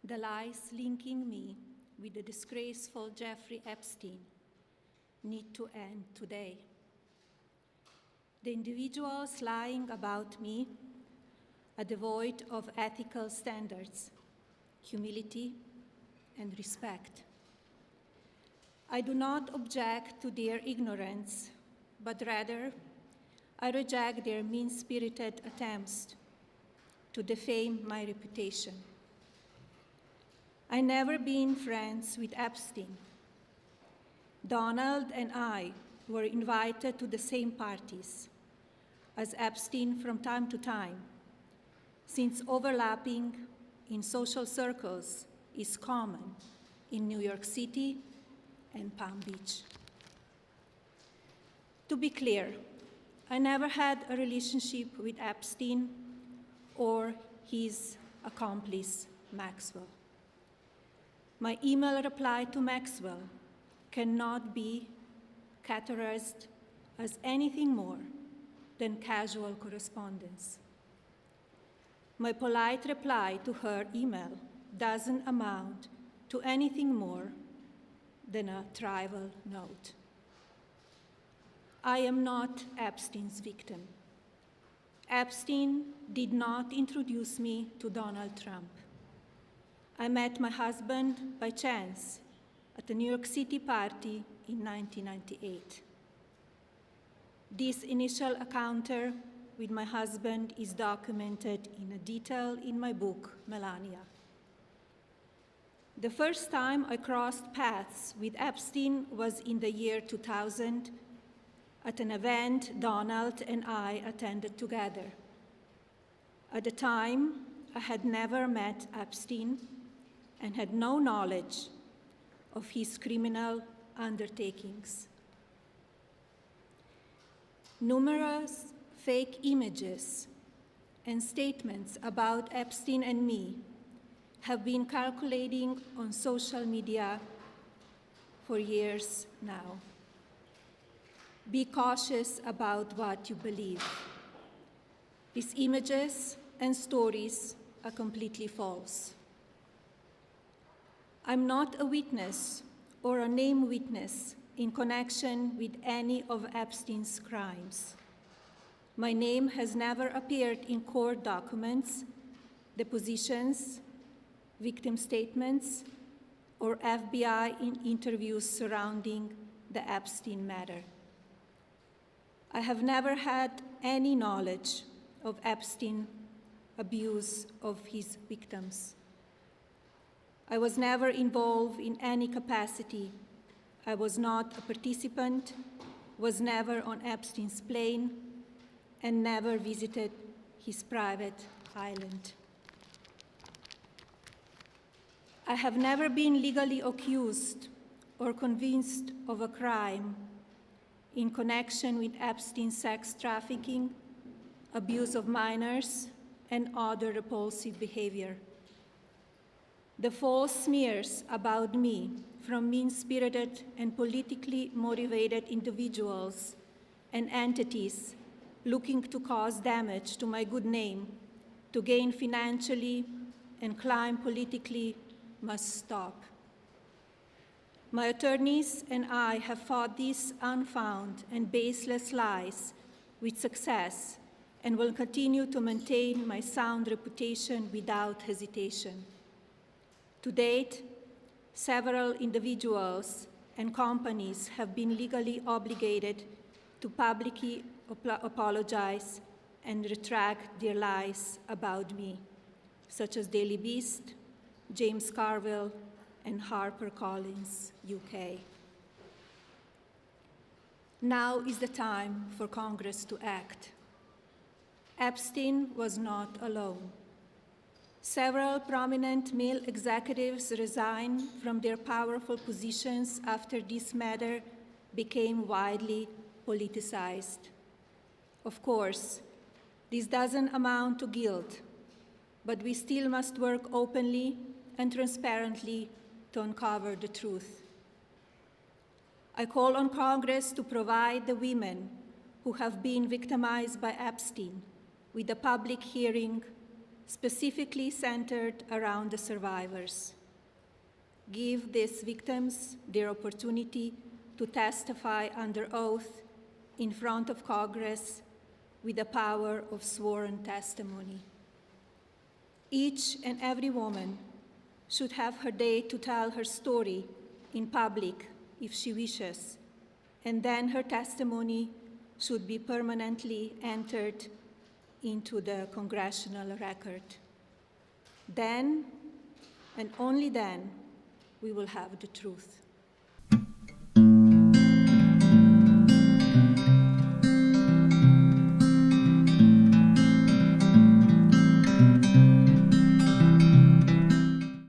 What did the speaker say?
the lies linking me with the disgraceful Jeffrey Epstein need to end today. The individuals lying about me are devoid of ethical standards, humility, and respect. I do not object to their ignorance, but rather I reject their mean-spirited attempts to defame my reputation. I never been friends with Epstein. Donald and I were invited to the same parties as Epstein from time to time, since overlapping in social circles is common in New York City and Palm Beach. To be clear, I never had a relationship with Epstein or his accomplice, Maxwell. My email reply to Maxwell cannot be categorized as anything more than casual correspondence. My polite reply to her email doesn't amount to anything more than a trivial note. I am not Epstein's victim. Epstein did not introduce me to Donald Trump. I met my husband by chance at a New York City party in 1998. This initial encounter with my husband is documented in detail in my book, Melania. The first time I crossed paths with Epstein was in the year 2000 at an event Donald and I attended together. At the time, I had never met Epstein and had no knowledge of his criminal undertakings. Numerous fake images and statements about Epstein and me have been circulating on social media for years now. Be cautious about what you believe. These images and stories are completely false. I'm not a witness or a named witness in connection with any of Epstein's crimes. My name has never appeared in court documents, depositions, victim statements, or FBI interviews surrounding the Epstein matter. I have never had any knowledge of Epstein's abuse of his victims. I was never involved in any capacity. I was not a participant, was never on Epstein's plane, and never visited his private island. I have never been legally accused or convinced of a crime in connection with Epstein's sex trafficking, abuse of minors, and other repulsive behavior. The false smears about me from mean-spirited and politically motivated individuals and entities looking to cause damage to my good name, to gain financially and climb politically, must stop. My attorneys and I have fought these unfounded and baseless lies with success and will continue to maintain my sound reputation without hesitation. To date, several individuals and companies have been legally obligated to publicly apologize and retract their lies about me, such as Daily Beast, James Carville, and HarperCollins, UK. Now is the time for Congress to act. Epstein was not alone. Several prominent male executives resigned from their powerful positions after this matter became widely politicized. Of course, this doesn't amount to guilt, but we still must work openly and transparently to uncover the truth. I call on Congress to provide the women who have been victimized by Epstein with a public hearing specifically centered around the survivors. Give these victims their opportunity to testify under oath in front of Congress with the power of sworn testimony. Each and every woman should have her day to tell her story in public if she wishes, and then her testimony should be permanently entered into the Congressional record. Then, and only then, we will have the truth.